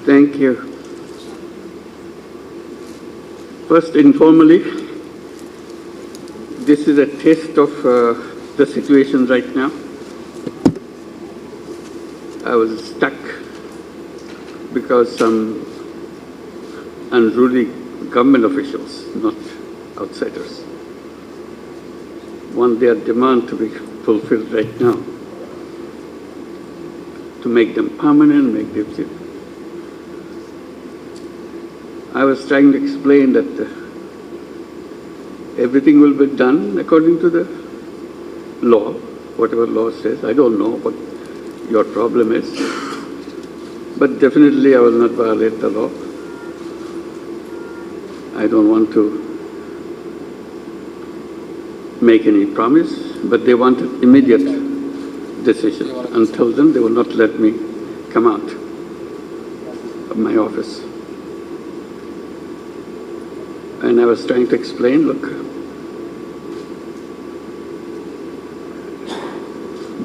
Thank you. First, informally, this is a taste of the situation right now. I was stuck because some unruly government officials, not outsiders, want their demand to be fulfilled right now, to make them permanent, make them... I was trying to explain that everything will be done according to the law, whatever law says. I don't know what your problem is, but definitely I will not violate the law. I don't want to make any promise, but they want an immediate decision. Until then, they will not let me come out of my office. And I was trying to explain, look,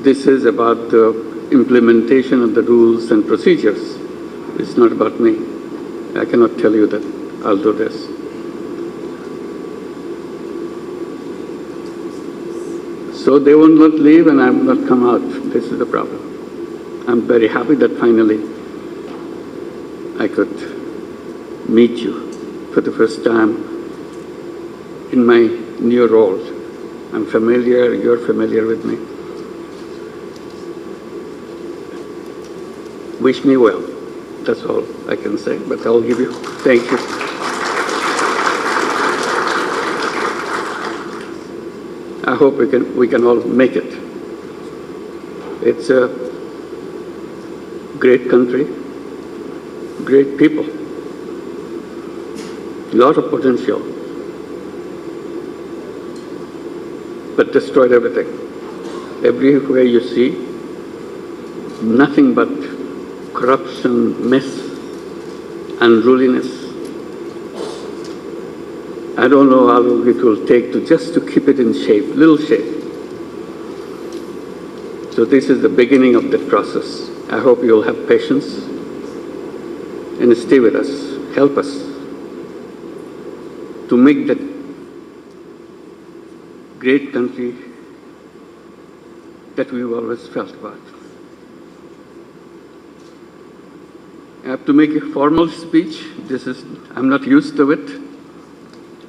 this is about the implementation of the rules and procedures. It's not about me. I cannot tell you that I'll do this. So they will not leave and I will not come out. This is the problem. I'm very happy that finally I could meet you for the first time in my new role. I'm familiar, you're familiar with me. Wish me well. That's all I can say, but I'll give you. Thank you. I hope we can all make it. It's a great country, great people, a lot of potential, but destroyed everything. Everywhere you see, nothing but corruption, mess, unruliness. I don't know how long it will take just to keep it in shape, little shape. So this is the beginning of that process. I hope you'll have patience and stay with us, help us to make that great country that we've always felt about. I have to make a formal speech. I'm not used to it,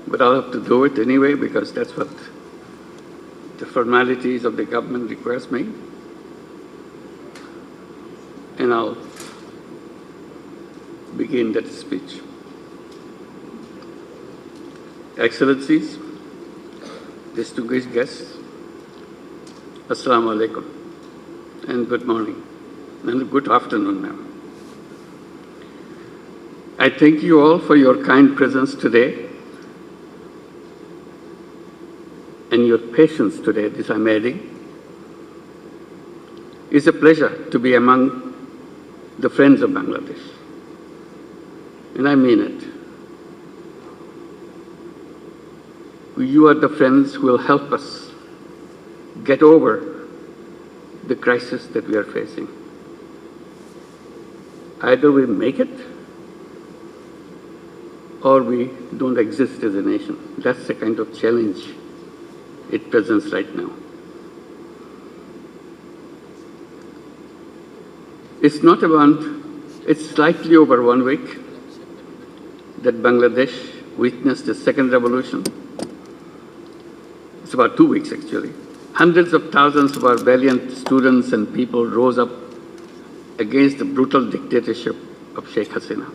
but I'll have to do it anyway because that's what the formalities of the government requires me. And I'll begin that speech. Excellencies, distinguished guests, Assalamu alaikum, and good morning, and good afternoon now. I thank you all for your kind presence today and your patience today, this I'm adding. It's a pleasure to be among the friends of Bangladesh, and I mean it. You are the friends who will help us get over the crisis that we are facing. Either we make it or we don't exist as a nation. That's the kind of challenge it presents right now. It's slightly over 1 week that Bangladesh witnessed the second revolution. It's about 2 weeks actually. Hundreds of thousands of our valiant students and people rose up against the brutal dictatorship of Sheikh Hasina.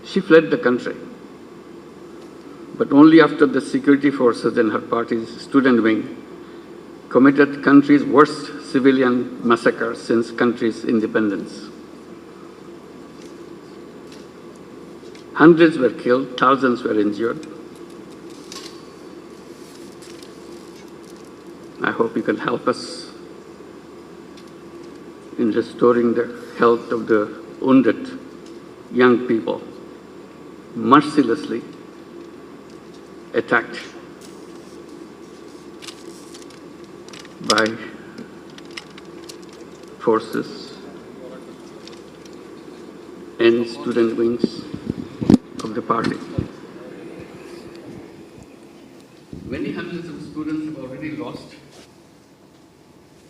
She fled the country, but only after the security forces and her party's student wing committed the country's worst civilian massacre since country's independence. Hundreds were killed, thousands were injured. I hope you can help us in restoring the health of the wounded young people, mercilessly attacked by forces and student wings of the party. Many hundreds of students have already lost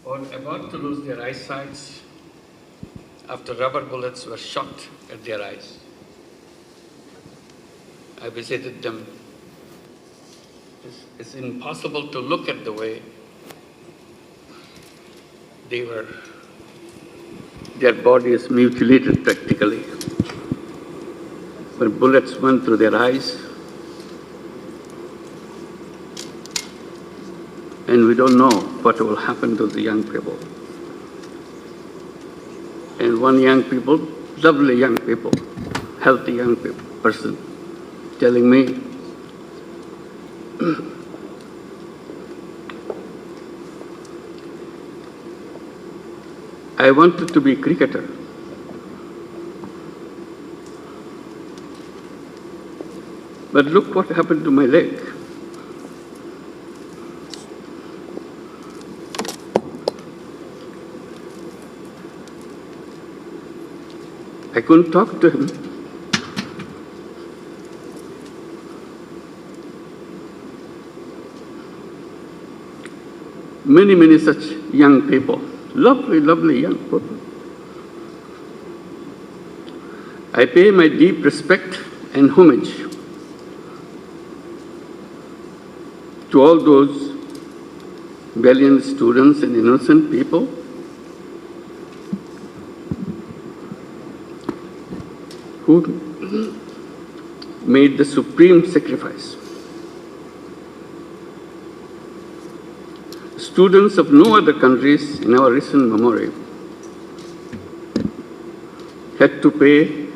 or about to lose their eyesight after rubber bullets were shot at their eyes. I visited them. It's impossible to look at the way their body is mutilated practically. When bullets went through their eyes, and we don't know what will happen to the young people. And one young people, lovely young people, healthy young person, telling me, I wanted to be a cricketer. But look what happened to my leg. I couldn't talk to him. Many such young people, lovely young people. I pay my deep respect and homage to all those valiant students and innocent people who made the supreme sacrifice. Students of no other countries in our recent memory had to pay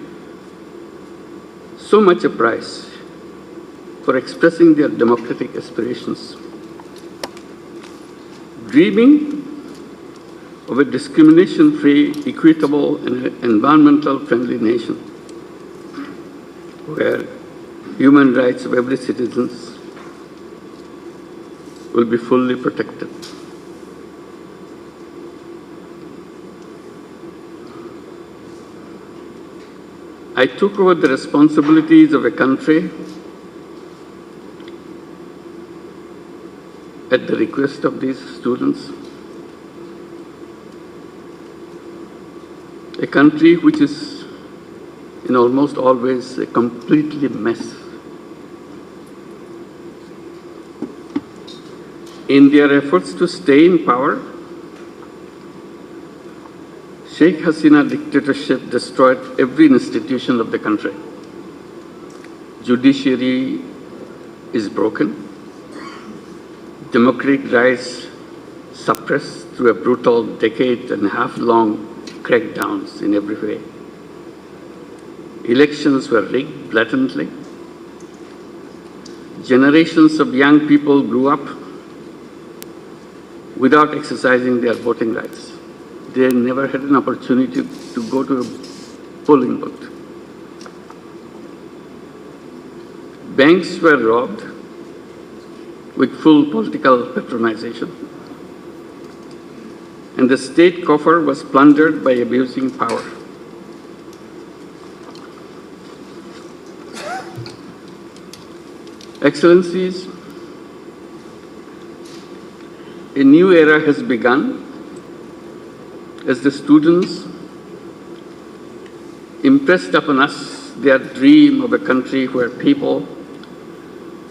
so much a price for expressing their democratic aspirations, dreaming of a discrimination-free, equitable, and environmental-friendly nation where human rights of every citizen will be fully protected. I took over the responsibilities of a country at the request of these students. A country which is in almost always a completely mess. In their efforts to stay in power, Sheikh Hasina dictatorship destroyed every institution of the country. Judiciary is broken. Democratic rights suppressed through a brutal decade-and-a-half long crackdowns in every way. Elections were rigged blatantly. Generations of young people grew up without exercising their voting rights. They never had an opportunity to go to a polling booth. Banks were robbed with full political patronization. And the state coffer was plundered by abusing power. Excellencies, a new era has begun as the students impressed upon us their dream of a country where people,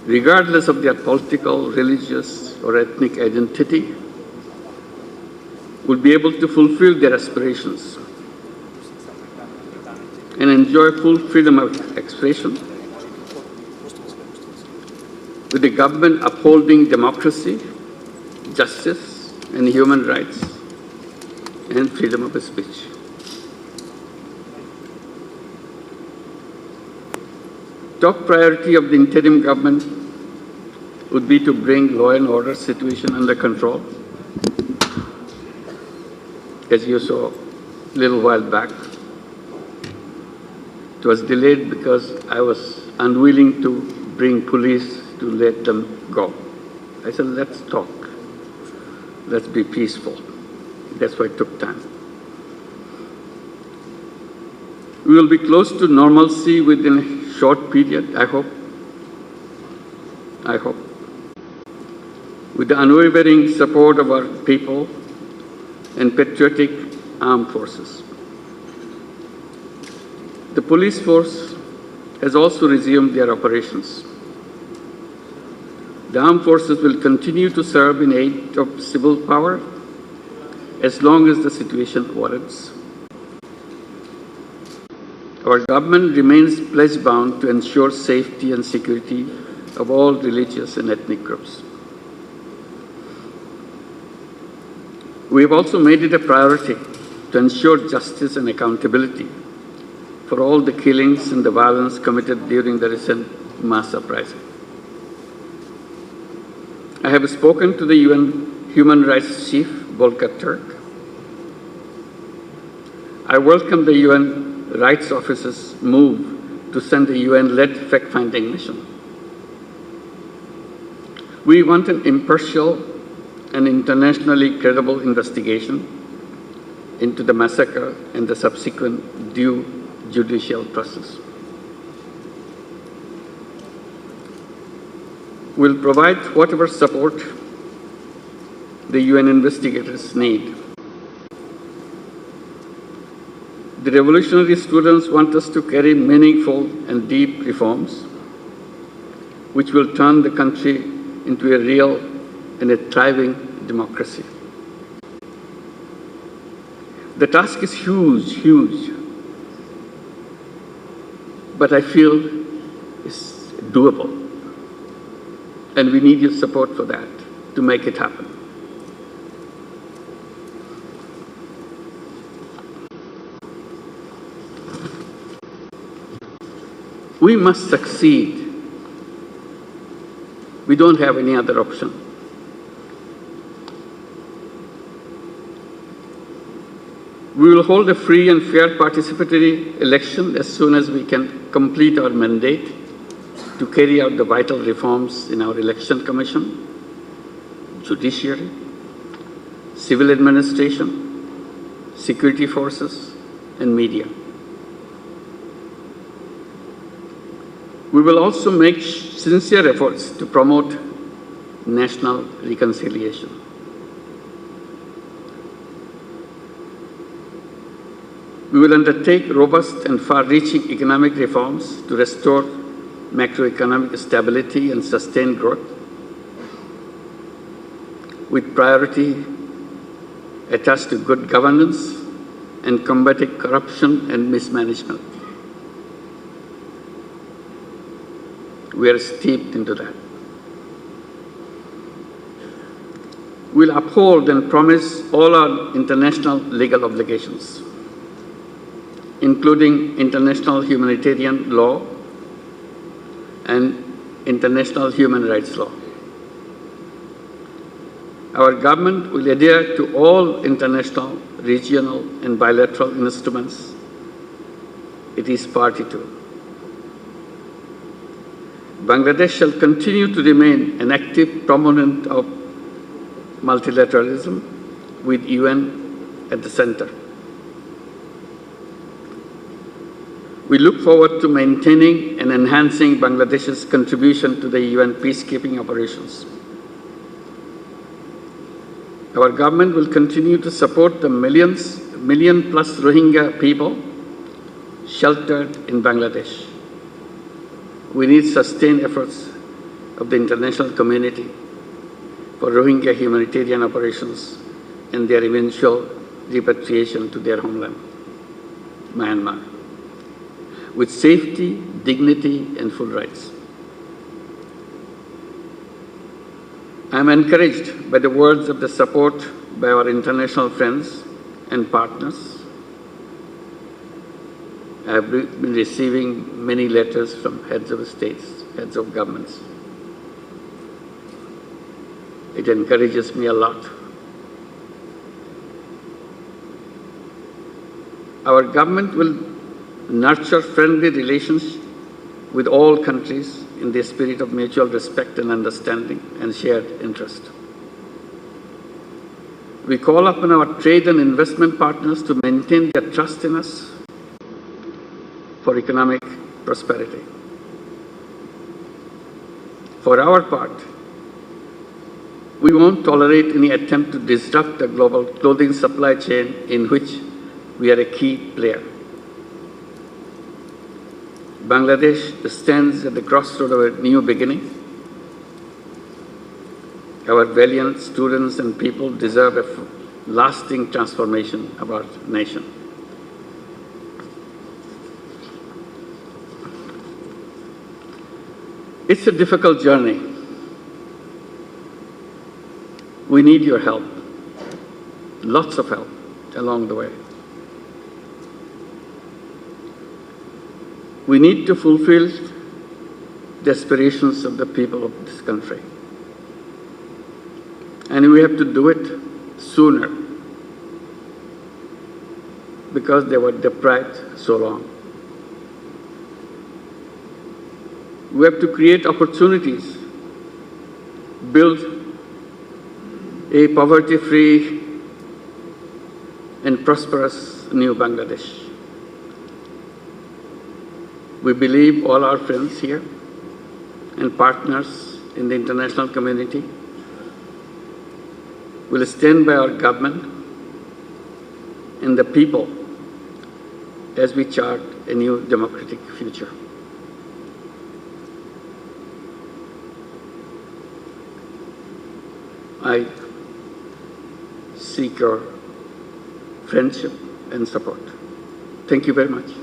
regardless of their political, religious, or ethnic identity, would be able to fulfill their aspirations and enjoy full freedom of expression, with the government upholding democracy, justice, and human rights, and freedom of speech. Top priority of the interim government would be to bring law and order situation under control. As you saw a little while back, it was delayed because I was unwilling to bring police to let them go. I said, let's talk. Let's be peaceful. That's why it took time. We will be close to normalcy within a short period, I hope. I hope. With the unwavering support of our people and patriotic armed forces. The police force has also resumed their operations. The armed forces will continue to serve in aid of civil power as long as the situation warrants. Our government remains pledge-bound to ensure safety and security of all religious and ethnic groups. We have also made it a priority to ensure justice and accountability for all the killings and the violence committed during the recent mass uprising. I have spoken to the UN Human Rights Chief, Volker Turk. I welcome the UN Rights Office's move to send a UN-led fact-finding mission. We want an impartial and internationally credible investigation into the massacre and the subsequent due judicial process. We'll provide whatever support the UN investigators need. The revolutionary students want us to carry meaningful and deep reforms, which will turn the country into a real and a thriving democracy. The task is huge, huge, but I feel it's doable. And we need your support for that, to make it happen. We must succeed. We don't have any other option. We will hold a free and fair participatory election as soon as we can complete our mandate to carry out the vital reforms in our election commission, judiciary, civil administration, security forces, and media. We will also make sincere efforts to promote national reconciliation. We will undertake robust and far-reaching economic reforms to restore macroeconomic stability and sustained growth, with priority attached to good governance and combating corruption and mismanagement. We are steeped into that. We'll uphold and promise all our international legal obligations, including international humanitarian law and international human rights law. Our government will adhere to all international, regional, and bilateral instruments it is party to. Bangladesh shall continue to remain an active proponent of multilateralism with UN at the center. We look forward to maintaining and enhancing Bangladesh's contribution to the UN peacekeeping operations. Our government will continue to support the million plus Rohingya people sheltered in Bangladesh. We need sustained efforts of the international community for Rohingya humanitarian operations and their eventual repatriation to their homeland, Myanmar, with safety, dignity, and full rights. I am encouraged by the words of the support by our international friends and partners. I have been receiving many letters from heads of states, heads of governments. It encourages me a lot. Our government will nurture friendly relations with all countries in the spirit of mutual respect and understanding and shared interest. We call upon our trade and investment partners to maintain their trust in us for economic prosperity. For our part, we won't tolerate any attempt to disrupt the global clothing supply chain in which we are a key player. Bangladesh stands at the crossroad of a new beginning. Our valiant students and people deserve a lasting transformation of our nation. It's a difficult journey. We need your help, lots of help along the way. We need to fulfill the aspirations of the people of this country. And we have to do it sooner because they were deprived so long. We have to create opportunities, build a poverty-free and prosperous new Bangladesh. We believe all our friends here and partners in the international community will stand by our government and the people as we chart a new democratic future. I seek your friendship and support. Thank you very much.